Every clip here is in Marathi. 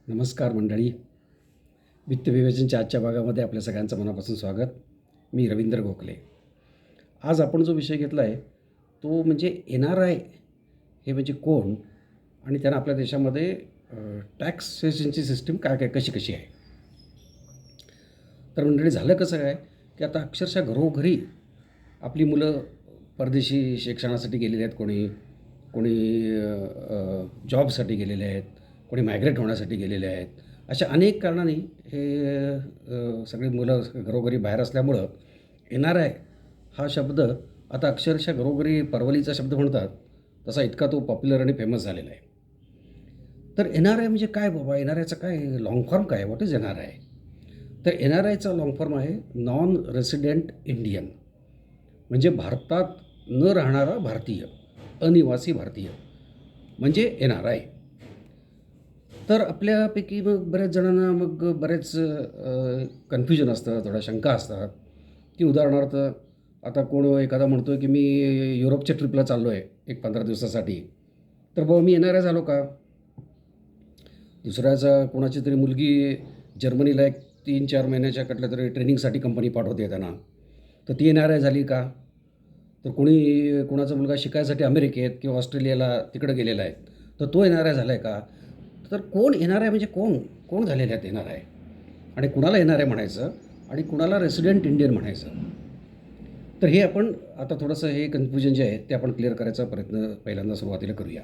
नमस्कार मंडळी. वित्त विवेचनच्या आजच्या भागामध्ये आपल्या सगळ्यांचं मनापासून स्वागत. मी रवींद्र गोखले. आज आपण जो विषय घेतला आहे तो म्हणजे NRI हे म्हणजे कोण आणि त्यांना आपल्या देशामध्ये टॅक्सेशनची सिस्टीम काय काय कशी कशी आहे. तर मंडळी झालं कसं काय की आता अक्षरशः घरोघरी आपली मुलं परदेशी शिक्षणासाठी गेलेली आहेत, कोणी कोणी जॉबसाठी गेलेले आहेत, कोणी मायग्रेट होण्यासाठी गेलेले आहेत. अशा अनेक कारणांनी हे सगळी मुलं घरोघरी बाहेर असल्यामुळं NRI हा शब्द आता अक्षरशः घरोघरी परवलीचा शब्द म्हणतात तसा इतका तो पॉप्युलर आणि फेमस झालेला आहे. तर NRI म्हणजे काय बाबा? NRIचा काय लाँग फॉर्म काय? What is NRI? तर NRIचा लाँग फॉर्म आहे नॉन रेसिडेंट इंडियन, म्हणजे भारतात न राहणारा भारतीय, अनिवासी भारतीय म्हणजे NRI. तर आपल्यापैकी मग बऱ्याच जणांना मग बरेच कन्फ्युजन असतं, थोड्या शंका असतात की उदाहरणार्थ आता कोण एखादा म्हणतो आहे की मी युरोपच्या ट्रिपला चाललो आहे एक 15 दिवसासाठी, तर बाबा मी NRI झालो का? दुसऱ्याचा कोणाची तरी मुलगी जर्मनीला एक 3-4 महिन्याच्या कुठल्या तरी ट्रेनिंगसाठी कंपनी पाठवते त्यांना, तर ती NRI झाली का? तर कोणाचा मुलगा शिकायसाठी अमेरिकेत किंवा ऑस्ट्रेलियाला तिकडं गेलेला आहे, तर तो NRI झाला आहे का? तर कोण NRI म्हणजे कोण कोण झालेले आहेत NRI, आणि कुणाला NRI म्हणायचं आणि कुणाला रेसिडेंट इंडियन म्हणायचं? तर हे आपण आता थोडंसं हे कन्फ्युजन जे आहे ते आपण क्लिअर करायचा प्रयत्न पहिल्यांदा सुरुवातीला करूया.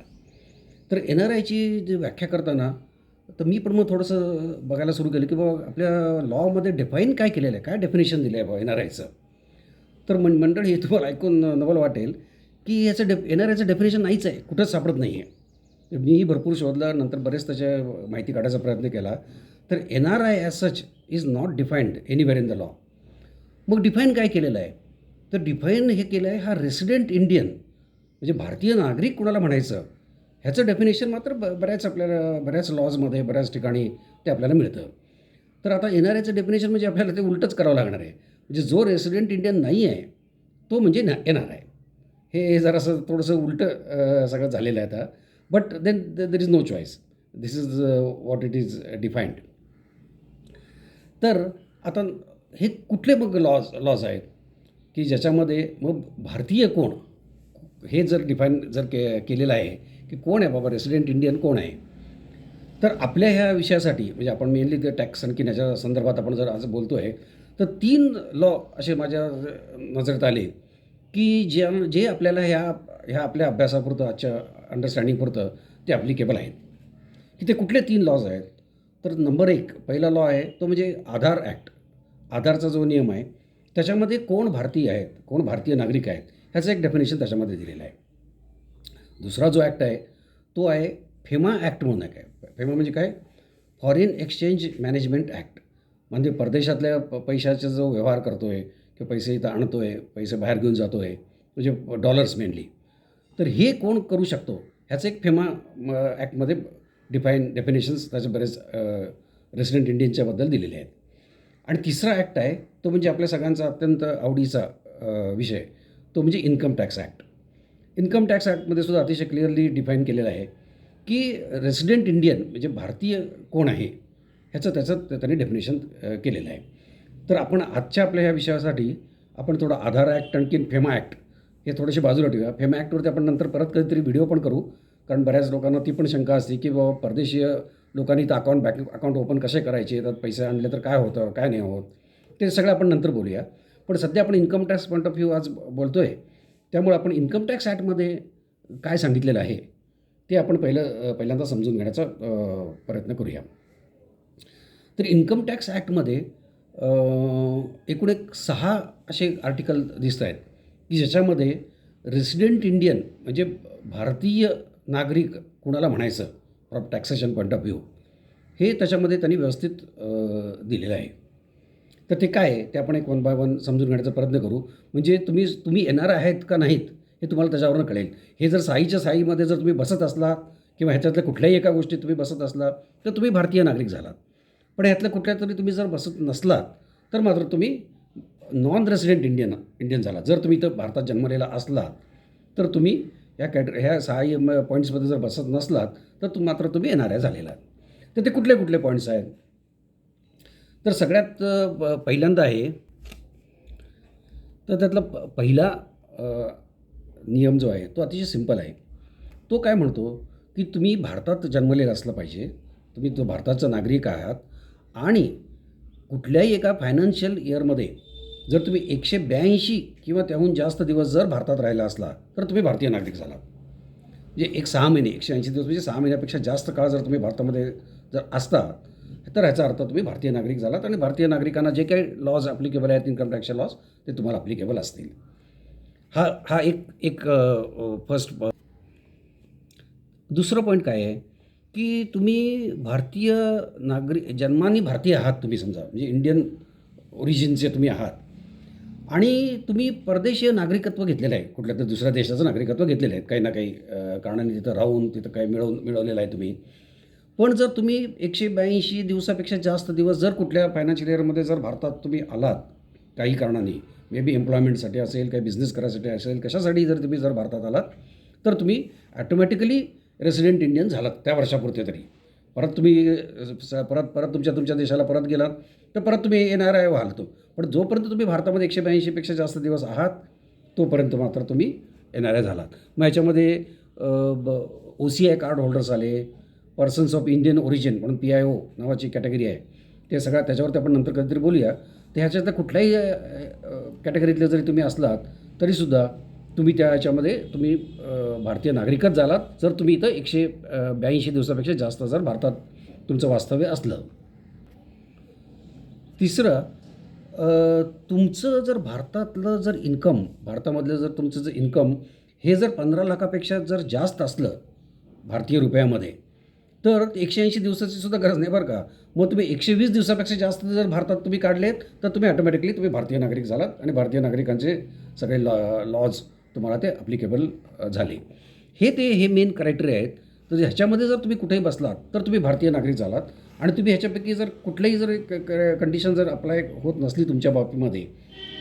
तर NRIची जी व्याख्या करताना तर मी पण मग थोडंसं बघायला सुरू केलं की बाबा आपल्या लॉमध्ये डिफाईन काय केलेलं आहे, काय डेफिनेशन दिलं आहे बाबा NRIचं. तर मंडळी हे तुम्हाला ऐकून नवल वाटेल की याचं NRIचं डेफिनेशन नाहीच आहे, कुठंच सापडत नाही आहे. मीही भरपूर शोधलं, नंतर बरेच त्याच्या माहिती काढायचा प्रयत्न केला. तर NRI as such is not defined anywhere in the law. मग डिफाईन काय केलेलं आहे? तर डिफाईन हे केलं आहे, हा रेसिडेंट इंडियन म्हणजे भारतीय नागरिक कुणाला म्हणायचं ह्याचं डेफिनेशन मात्र आपल्याला बऱ्याच लॉजमध्ये बऱ्याच ठिकाणी ते आपल्याला मिळतं. तर आता NRIचं डेफिनेशन म्हणजे आपल्याला ते उलटंच करावं लागणार आहे. म्हणजे जो रेसिडेंट इंडियन नाही आहे तो म्हणजे NRI. हे जरासं थोडंसं उलटं सगळं झालेलं आहे आता. But then there is no choice. This is what it is defined. तर आता हे कुठले मग लॉज आहेत की ज्याच्यामध्ये मग भारतीय कोण हे जर डिफाईन जर केलेलं आहे की कोण आहे बाबा रेसिडेंट इंडियन कोण आहे. तर आपल्या ह्या विषयासाठी म्हणजे आपण मेनली ते टॅक्स आणखी ह्याच्या संदर्भात आपण जर आज बोलतो आहे, तर 3 लॉ असे माझ्या नजरेत आले की जे आपल्याला ह्या आपल्या अभ्यासापुरतं आजच्या अंडरस्टँडिंगपुरतं ते ॲप्लिकेबल आहेत. की ते कुठले 3 लॉज आहेत? तर नंबर 1 पहिला लॉ आहे तो म्हणजे आधार ॲक्ट. आधारचा जो नियम आहे त्याच्यामध्ये कोण भारतीय आहेत, कोण भारतीय नागरिक आहेत ह्याचं एक डेफिनेशन त्याच्यामध्ये दिलेलं आहे. दुसरा जो ॲक्ट आहे तो आहे FEMA ॲक्ट म्हणून एक आहे. FEMA म्हणजे काय? Foreign exchange management act. म्हणजे परदेशातल्या पैशाचा जो व्यवहार करतो आहे किंवा पैसे इथं आणतो आहे, पैसे बाहेर घेऊन जातो आहे, म्हणजे डॉलर्स मेनली. तर हे कोण करू शकतो ह्याचं एक FEMA ॲक्टमध्ये डेफिनेशन्स त्याचे बरेच रेसिडेंट इंडियनच्याबद्दल दिलेले आहेत. आणि तिसरा ॲक्ट आहे तो म्हणजे आपल्या सगळ्यांचा अत्यंत आवडीचा विषय, तो म्हणजे income tax act. Income tax ॲक्टमध्ये सुद्धा अतिशय क्लिअरली डिफाईन केलेलं आहे की रेसिडेंट इंडियन म्हणजे भारतीय कोण आहे त्याचं त्यांनी डेफिनेशन केलेलं आहे. तर आपण आजच्या आपल्या ह्या विषयासाठी आपण थोडं आधार ॲक्ट आणखीन FEMA ॲक्ट हे थोडेसे बाजूला ठेवूया. FEMA ॲक्टवरती आपण नंतर परत कधीतरी व्हिडिओ पण करू, कारण बऱ्याच लोकांना ती पण शंका असते की बाबा परदेशीय लोकांनी तर अकाउंट ओपन कसे करायचे, त्यात पैसे आणले तर काय होतं काय नाही होत, ते सगळं आपण नंतर बोलूया. पण सध्या आपण income tax point of view आज बोलतो आहे, त्यामुळे आपण इन्कम टॅक्स ॲक्टमध्ये काय सांगितलेलं आहे ते आपण पहिल्यांदा समजून घेण्याचा प्रयत्न करूया. तर इन्कम टॅक्स ॲक्टमध्ये एकूण एक 6 असे आर्टिकल दिसत आहेत की ज्याच्यामध्ये रेसिडेंट इंडियन म्हणजे भारतीय नागरिक कुणाला म्हणायचं from taxation point of view हे त्याच्यामध्ये त्यांनी व्यवस्थित दिलेलं आहे. तर ते काय आहे ते आपण एक 1 बाय 1 समजून घेण्याचा प्रयत्न करू. म्हणजे तुम्ही NRI आहेत का नाहीत हे तुम्हाला त्याच्यावरून कळेल. हे जर साईच्या साईमध्ये जर तुम्ही बसत असला किंवा ह्याच्यातल्या कुठल्याही एका गोष्टीत तुम्ही बसत असला तर तुम्ही भारतीय नागरिक झालात. पण ह्यातल्या कुठल्या तरी तुम्ही जर बसत नसलात तर मात्र तुम्ही नॉन रेसिडेंट इंडियन झाला. जर तुम्ही इथं भारतात जन्मलेला असला तर तुम्ही ह्या 6 पॉईंट्समध्ये जर बसत नसलात तर मात्र तुम्ही NRI झालेला. तर ते कुठले कुठले पॉईंट्स आहेत? तर सगळ्यात पहिल्यांदा आहे, तर त्यातला पहिला अ, नियम जो आहे तो अतिशय सिंपल आहे. तो काय म्हणतो, की तुम्ही भारतात जन्मलेलं असलं पाहिजे. तुम्ही तो भारताचा नागरिक आहात आणि कुठल्याही एका फायनान्शियल इयरमध्ये जर तुम्ही 182 किंवा त्याहून जास्त दिवस जर भारतात राहिला असला, तर तुम्ही भारतीय नागरिक झालात. म्हणजे एक 6 महिने 180 दिवस म्हणजे 6 महिन्यापेक्षा जास्त काळ जर तुम्ही भारतामध्ये जर असता, तर ह्याचा अर्थ तुम्ही भारतीय नागरिक झालात आणि भारतीय नागरिकांना जे काही लॉज ॲप्लिकेबल आहेत इन्कम टॅक्सचे लॉज ते तुम्हाला ॲप्लिकेबल असतील. हा हा एक एक फर्स्ट. दुसरं पॉईंट काय आहे, की तुम्ही भारतीय जन्माने भारतीय आहात तुम्ही समजा, म्हणजे इंडियन ओरिजिनचे तुम्ही आहात आणि तुम्ही परदेशीय नागरिकत्व घेतलेलं आहे. कुठल्या तर दुसऱ्या देशाचं नागरिकत्व घेतलेलं आहे. काही ना काही कारणाने तिथं राहून तिथं काही मिळवलेलं आहे तुम्ही. पण जर तुम्ही 182 दिवसापेक्षा जास्त दिवस जर कुठल्या फायनान्शियल इयरमध्ये जर भारतात तुम्ही आलात, काही कारणाने, मे बी एम्प्लॉयमेंटसाठी असेल, काही बिझनेस करायसाठी असेल, कशासाठी जर तुम्ही जर भारतात आलात, तर तुम्ही ॲटोमॅटिकली रेसिडेंट इंडियन झालात त्या वर्षापुरते तरी. परत तुम्ही परत परत तुमच्या देशाला परत गेलात, तर परत तुम्ही NRI व्हाल तो. पण जोपर्यंत तुम्ही भारतामध्ये 182 पेक्षा जास्त दिवस आहात, तोपर्यंत मात्र तुम्ही NRI झालात. मग ह्याच्यामध्ये OCI कार्ड होल्डर्स आले, पर्सन्स ऑफ इंडियन ओरिजिन म्हणून PIO नावाची कॅटेगरी आहे. ते सगळ्या त्याच्यावरती आपण नंतर कधीतरी बोलूया. तर ह्याच्यातल्या कुठल्याही कॅटेगरीतले जरी तुम्ही असलात, तरीसुद्धा तुम्ही त्या ह्याच्यामध्ये तुम्ही भारतीय नागरिकच झालात, जर तुम्ही इथं 182 दिवसापेक्षा जास्त जर भारतात तुमचं वास्तव्य असलं. तिसरं, तुमचं जर भारतातलं जर इन्कम, भारतामधलं जर तुमचं जर इन्कम हे जर 15 लाखापेक्षा जर जास्त असलं भारतीय रुपयामध्ये, तर 180 दिवसाची सुद्धा गरज नाही बरं का. मग तुम्ही 120 दिवसापेक्षा जास्त जर भारतात तुम्ही काढलेत, तर तुम्ही ऑटोमॅटिकली तुम्ही भारतीय नागरिक झालात आणि भारतीय नागरिकांचे सगळे लॉज तुम्हाला ते ॲप्लिकेबल झाले. हे मेन क्रायटेरिया आहेत. तर ह्याच्यामध्ये जर तुम्ही कुठेही बसलात, तर तुम्ही भारतीय नागरिक झालात आणि तुम्ही ह्याच्यापैकी जर कुठल्याही जर कंडिशन जर अप्लाय होत नसली तुमच्या बाबतीमध्ये,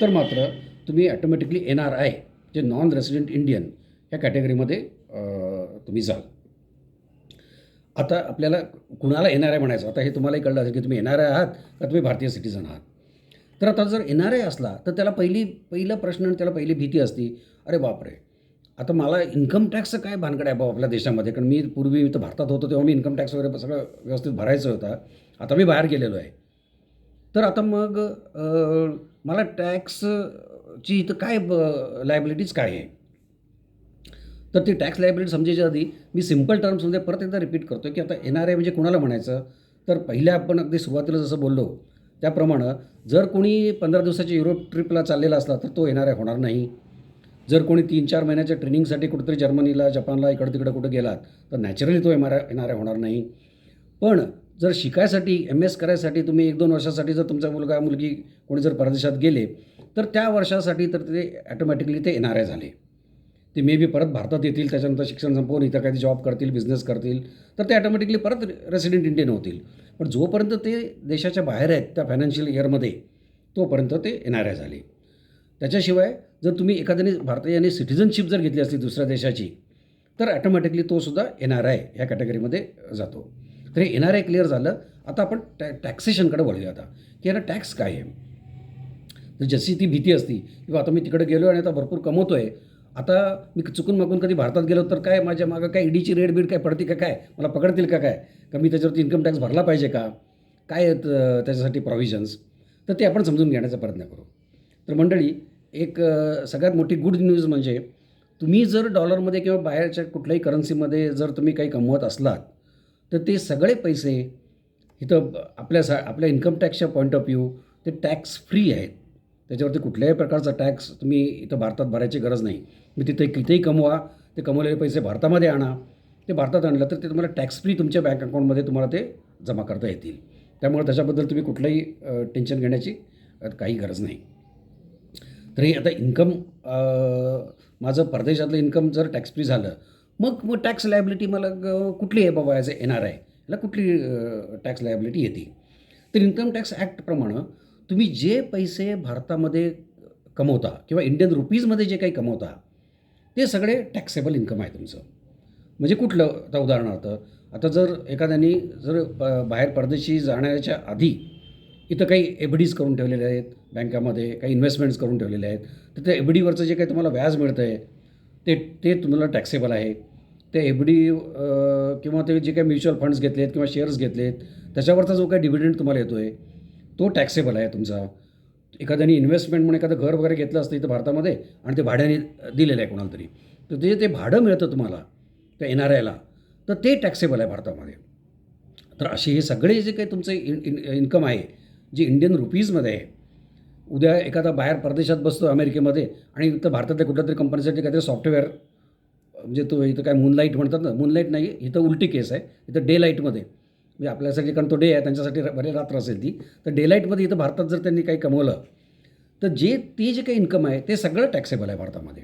तर मात्र तुम्ही ऑटोमॅटिकली NRI जे नॉन रेसिडेंट इंडियन ह्या कॅटेगरीमध्ये तुम्ही जाल. आता आपल्याला कुणाला NRI म्हणायचं, आता हे तुम्हालाही कळलं असेल की तुम्ही NRI आहात का तुम्ही भारतीय सिटिझन आहात. तर आता जर NRI असला, तर त्याला पहिला प्रश्न आणि त्याला पहिली भीती असती, अरे बापरे! आता मला इन्कम टॅक्सचं काय भानगड आहे बाबा आपल्या देशामध्ये, कारण मी पूर्वी इथं भारतात होतो तेव्हा मी इन्कम टॅक्स वगैरे सगळं व्यवस्थित भरायचं होता. आता मी बाहेर गेलेलो आहे. तर आता मग मला टॅक्सची इथं काय लायबिलिटीज काय आहे? तर ती टॅक्स लायबिलिटी समजायच्या आधी मी सिंपल टर्म्समध्ये परत एकदा रिपीट करतो, की आता NRI म्हणजे कुणाला म्हणायचं? तर पहिल्या आपण अगदी सुरुवातीला जसं बोललो त्याप्रमाणे, जर कोणी 15 दिवसाच्या युरोप ट्रिपला चाललेला असला, तर तो NRI होणार नाही. जर कोणी 3-4 महिन्याच्या ट्रेनिंगसाठी कुठेतरी जर्मनीला, जपानला, इकडं-तिकडं कुठं गेलात, तर नॅचरली तो NRI होणार नाही. पण जर शिकायसाठी, MS करायसाठी तुम्ही 1-2 वर्षासाठी जर तुमचा मुलगा, मुलगी कोणी जर परदेशात गेले, तर त्या वर्षासाठी तर ते ऑटोमॅटिकली ते NRI झाले. ते मे बी परत भारतात येतील, त्याच्यानंतर शिक्षण संपवून इथं काही जॉब करतील, बिझनेस करतील, तर ते ऑटोमॅटिकली परत रेसिडेंट इंडियन होतील. पण जोपर्यंत ते देशाच्या बाहेर आहेत त्या फायनान्शियल इयरमध्ये, तोपर्यंत ते NRI झाले. त्याच्याशिवाय जर तुम्ही एखाद्याने भारतीयाने सिटिझनशिप जर घेतली असती दुसऱ्या देशाची, तर ऑटोमॅटिकली तो सुद्धा NRI ह्या कॅटेगरीमध्ये जातो. तर हे NRI क्लिअर झालं. आता आपण टॅक्सेशनकडे वळूया आता, की याला टॅक्स काय आहे? तर जशी ती भीती असती, किंवा आता मी तिकडे गेलो आणि आता भरपूर कमवतो आहे, आता मी चुकून मागून कधी भारतात गेलो तर काय माझ्या मागं काय ईडीची रेड बीड काय पडते का काय? मला पकडतील का काय? का मी त्याच्यावरती इन्कम टॅक्स भरला पाहिजे का? काय आहेत त्याच्यासाठी प्रॉव्हिजन्स? तर ते आपण समजून घेण्याचा प्रयत्न करू. तर मंडळी, एक सगळ्यात मोठी गुड न्यूज म्हणजे, तुम्ही जर डॉलरमध्ये किंवा बाहेरच्या कुठल्याही करन्सीमध्ये जर तुम्ही काही कमवत असलात, तर ते सगळे पैसे इथं आपल्या इन्कम टॅक्सच्या पॉईंट ऑफ व्ह्यू ते टॅक्स फ्री आहेत. त्याच्यावरती कुठल्याही प्रकारचा टॅक्स तुम्ही इथं भारतात भरायची गरज नाही. मी तिथे कितीही कमवा, ते कमवलेले पैसे भारतामध्ये आणा. ते भारतात आणलं तर ते तुम्हाला टॅक्स फ्री तुमच्या बँक अकाउंटमध्ये तुम्हाला ते जमा करता येतील. त्यामुळे त्याच्याबद्दल तुम्ही कुठलंही टेन्शन घेण्याची काही गरज नाही. तरी आता इन्कम, माझं परदेशातलं इन्कम जर टॅक्स फ्री झालं, मग टॅक्स लायबिलिटी मला कुठली आहे बाबा ॲज ए NRI? याला कुठली टॅक्स लायबिलिटी येते? तर इन्कम टॅक्स ॲक्टप्रमाणे तुम्ही जे पैसे भारतामध्ये कमवता किंवा इंडियन रुपीजमध्ये जे काही कमवता, ते सगळे टॅक्सेबल इन्कम आहे तुमचं. म्हणजे कुठलं? आता उदाहरणार्थ, आता जर एखाद्याने जर बाहेर परदेशी जाण्याच्या आधी इथं काही एफ डीज करून ठेवलेल्या आहेत बँकामध्ये, काही इन्व्हेस्टमेंट्स करून ठेवलेल्या आहेत, तर त्या एफ डीवरचं जे काही तुम्हाला व्याज मिळतं आहे ते ते तुम्हाला टॅक्सेबल आहे. ते एफ डी किंवा ते जे काही म्युच्युअल फंड्स घेतलेत किंवा शेअर्स घेतलेत त्याच्यावरचा जो काही डिव्हिडंड तुम्हाला येतो आहे तो टॅक्सेबल आहे तुमचा. एखाद्याने इन्व्हेस्टमेंट म्हणून एखादं घर वगैरे घेतलं असतं इथं भारतामध्ये आणि ते भाड्याने दिलेलं आहे कोणाला तरी, तर ते भाडं मिळतं तुम्हाला त्या NRIला, तर ते टॅक्सेबल आहे भारतामध्ये. तर असे हे सगळे जे काही तुमचं इन्कम आहे जे इंडियन रुपीजमध्ये आहे, उद्या एखादा बाहेर परदेशात बसतो अमेरिकेमध्ये आणि इथं भारतातल्या कुठल्या तरी कंपनीसाठी काहीतरी सॉफ्टवेअर, म्हणजे तो इथं काय मूनलाईट म्हणतात ना, मूनलाईट नाही, इथं उलटी केस आहे, इथं डे लाईटमध्ये, म्हणजे आपल्यासाठी कारण तो डे आहे त्यांच्यासाठी बरे रात्र असेल ती, तर डे लाईटमध्ये इथं भारतात जर त्यांनी काही कमवलं तर ते जे काही इन्कम आहे ते सगळं टॅक्सेबल आहे भारतामध्ये.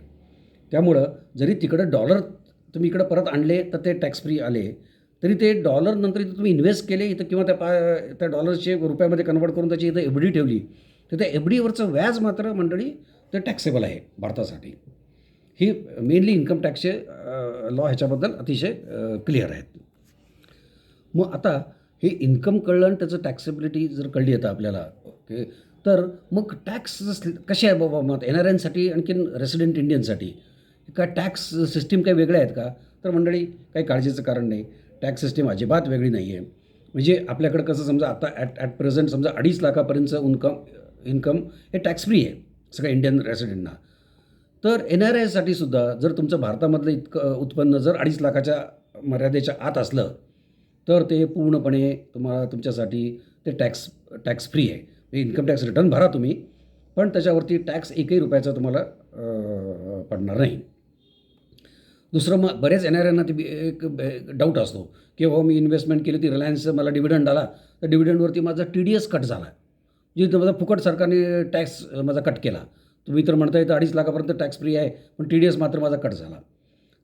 त्यामुळं जरी तिकडं डॉलर तुम्ही इकडं परत आणले तर ते टॅक्स फ्री आले, तरी ते डॉलर नंतर इथं तुम्ही इन्व्हेस्ट केले इथं किंवा त्या डॉलरचे रुपयामध्ये कन्वर्ट करून त्याची इथं एफ डी ठेवली, तर त्या एफ डीवरचं व्याज मात्र मंडळी ते टॅक्सेबल आहे भारतासाठी. ही मेनली इन्कम टॅक्सचे लॉ ह्याच्याबद्दल अतिशय क्लिअर आहेत. मग आता हे इन्कम कळलं आणि त्याचं टॅक्सेबिलिटी जर कळली आता आपल्याला, ओके, तर मग टॅक्स कसे आहे बाबा मग NRIसाठी आणखीन रेसिडेंट इंडियनसाठी का टॅक्स सिस्टीम काही वेगळ्या आहेत का? तर मंडळी काही काळजीचं कारण नाही. टॅक्स सिस्टीम अजिबात वेगळी नाही आहे. म्हणजे आपल्याकडं कसं समजा आता ॲट प्रेझेंट समजा 2.5 लाखापर्यंतचं इन्कम हे टॅक्स फ्री आहे सगळ्या इंडियन रेसिडेंटना. तर NRIसाठी सुद्धा जर तुमचं भारतामधलं इतकं उत्पन्न जर 2.5 लाखाच्या मर्यादेच्या आत असलं तर ते पूर्णपणे तुम्हाला तुमच्यासाठी ते टॅक्स फ्री आहे. इन्कम टॅक्स रिटर्न भरा तुम्ही, पण त्याच्यावरती टॅक्स एकही रुपयाचा तुम्हाला पडणार नाही. दुसरं मग बरेच NRIंना ती एक डाऊट असतो की हो मी इन्व्हेस्टमेंट केली ती रिलायन्सचं मला डिव्हिडंड आला, तर डिव्हिडंडवरती माझा TDS कट झाला, म्हणजे माझा फुकट सरकारने टॅक्स माझा कट केला. तुम्ही तर म्हणताय तर 2.5 लाखापर्यंत टॅक्स फ्री आहे पण TDS मात्र माझा कट झाला.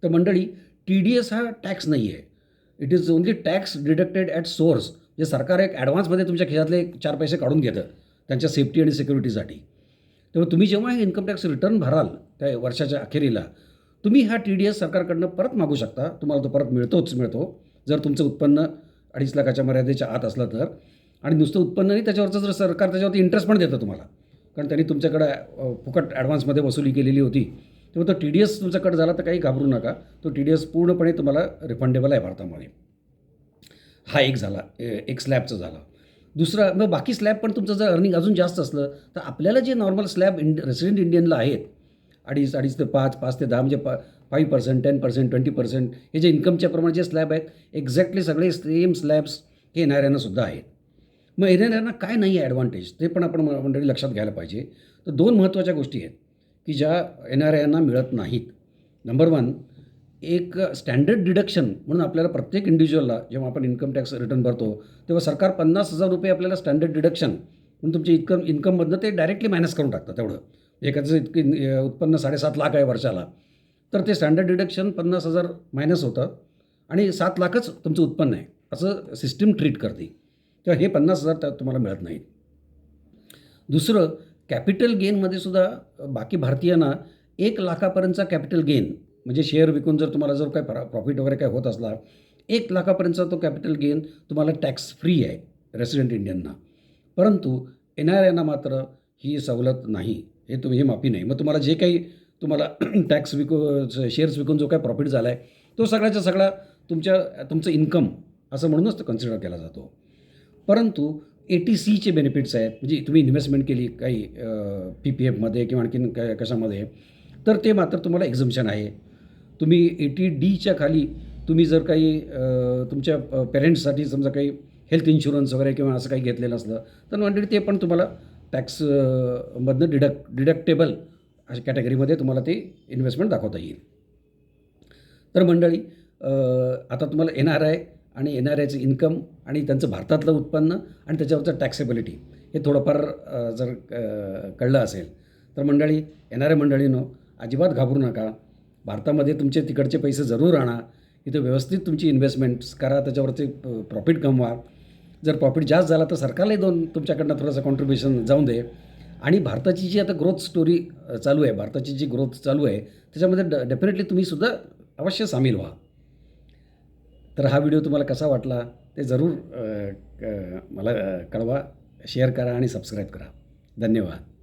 तर मंडळी TDS हा टॅक्स नाही आहे, it is only tax deducted at source. जे सरकार एक ॲडव्हान्समध्ये तुमच्या खिशातले 4 पैसे काढून घेतं त्यांच्या सेफ्टी आणि सिक्युरिटीसाठी. तेव्हा तुम्ही जेव्हा हे इन्कम टॅक्स रिटर्न भराल त्या वर्षाच्या अखेरीला, तुम्ही हा TDS सरकारकडनं परत मागू शकता, तुम्हाला तो परत मिळतो जर तुमचं उत्पन्न 2.5 लाखाच्या मर्यादेच्या आत असलं तर. आणि नुसतं उत्पन्न नाही, त्याच्यावरचं जर सरकार त्याच्यावरती इंटरेस्ट पण देतं तुम्हाला, कारण त्यांनी तुमच्याकडं फुकट ॲडव्हान्समध्ये वसुली केलेली होती. तेव्हा तो TDS तुमचा कट झाला तर काही घाबरू नका, तो TDS पूर्णपणे तुम्हाला रिफंडेबल आहे भारतामध्ये. हा एक झाला, एक स्लॅबचं झालं. दुसरा मग बाकी स्लॅब पण तुमचं जर अर्निंग अजून जास्त असलं तर आपल्याला जे नॉर्मल स्लॅब रेसिडेंट इंडियनला आहेत 2.5 ते 5 ते 10 म्हणजे 5%, 10%, 20% हे जे इन्कमच्या प्रमाणे जे स्लॅब आहेत एक्झॅक्टली सगळे सेम स्लॅब्स हे NRIंना सुद्धा आहेत. मग NRIंना काय नाही आहे ॲडव्हान्टेज ते पण आपण मंडळी लक्षात घ्यायला पाहिजे. तर 2 महत्त्वाच्या गोष्टी आहेत की ज्या NRIंना मिळत नाहीत. नंबर 1, एक स्टँडर्ड डिडक्शन म्हणून आपल्याला प्रत्येक इंडिव्हिज्युअलला जेव्हा आपण इन्कम टॅक्स रिटर्न भरतो तेव्हा सरकार ₹50,000 आपल्याला स्टँडर्ड डिडक्शन म्हणून तुमच्या इन्कममधनं ते डायरेक्टली मायनस करून टाकतं. तेवढं एखाद्याचं इतकं उत्पन्न 7.5 लाख आहे वर्षाला, तर ते स्टँडर्ड डिडक्शन 50,000 मायनस होतं आणि 7 लाखच तुमचं उत्पन्न आहे असं सिस्टीम ट्रीट करते. तेव्हा हे 50,000 तुम्हाला मिळत नाहीत. दुसरं, कॅपिटल गेनमध्ये सुद्धा बाकी भारतीयांना 1 लाखापर्यंतचा कॅपिटल गेन म्हणजे शेअर विकून जर तुम्हाला जर काय प्रॉफिट वगैरे काय होत असला 1 लाखापर्यंतचा तो कॅपिटल गेन तुम्हाला टॅक्स फ्री आहे रेसिडेंट इंडियनना. परंतु NRIंना मात्र ही सवलत नाही, हे माफी नाही. मग तुम्हाला जे काही तुम्हाला टॅक्स शेअर्स विकून जो काही प्रॉफिट झाला आहे तो सगळ्याच्या सगळा तुमचं इन्कम असं म्हणूनच तो कन्सिडर केला जातो. परंतु ATCचे बेनिफिट्स आहेत, म्हणजे तुम्ही इन्व्हेस्टमेंट केली काही PPFमध्ये किंवा आणखीन कशामध्ये, तर ते मात्र तुम्हाला एक्झम्पशन आहे. तुम्ही 80Dच्या खाली तुम्ही जर काही तुमच्या पेरेंट्ससाठी समजा काही हेल्थ इन्शुरन्स वगैरे किंवा असं काही घेतलेलं असलं तर मंडळी ते पण तुम्हाला टॅक्स मधनं डिडक्टेबल अशा कॅटेगरीमध्ये तुम्हाला ते इन्व्हेस्टमेंट दाखवता येईल. तर मंडळी आता तुम्हाला NRI आणि NRIचं इन्कम आणि त्यांचं भारतातलं उत्पन्न आणि त्याच्यावरचं टॅक्सेबिलिटी हे थोडंफार जर कळलं असेल तर मंडळी NRI मंडळींनो अजिबात घाबरू नका. भारतामध्ये तुमचे तिकडचे पैसे जरूर आणा, इथं व्यवस्थित तुमची इन्व्हेस्टमेंट्स करा, त्याच्यावरती प्रॉफिट कमवा. जर प्रॉफिट जास्त झाला तर सरकारलाही तुमच्याकडनं थोडंसं कॉन्ट्रिब्युशन जाऊन दे. आणि भारताची जी आता ग्रोथ स्टोरी चालू आहे, भारताची जी ग्रोथ चालू आहे त्याच्यामध्ये डेफिनेटली तुम्हीसुद्धा अवश्य सामील व्हा. तर हा व्हिडिओ तुम्हाला कसा वाटला ते जरूर मला कळवा, शेअर करा आणि सबस्क्राईब करा. धन्यवाद.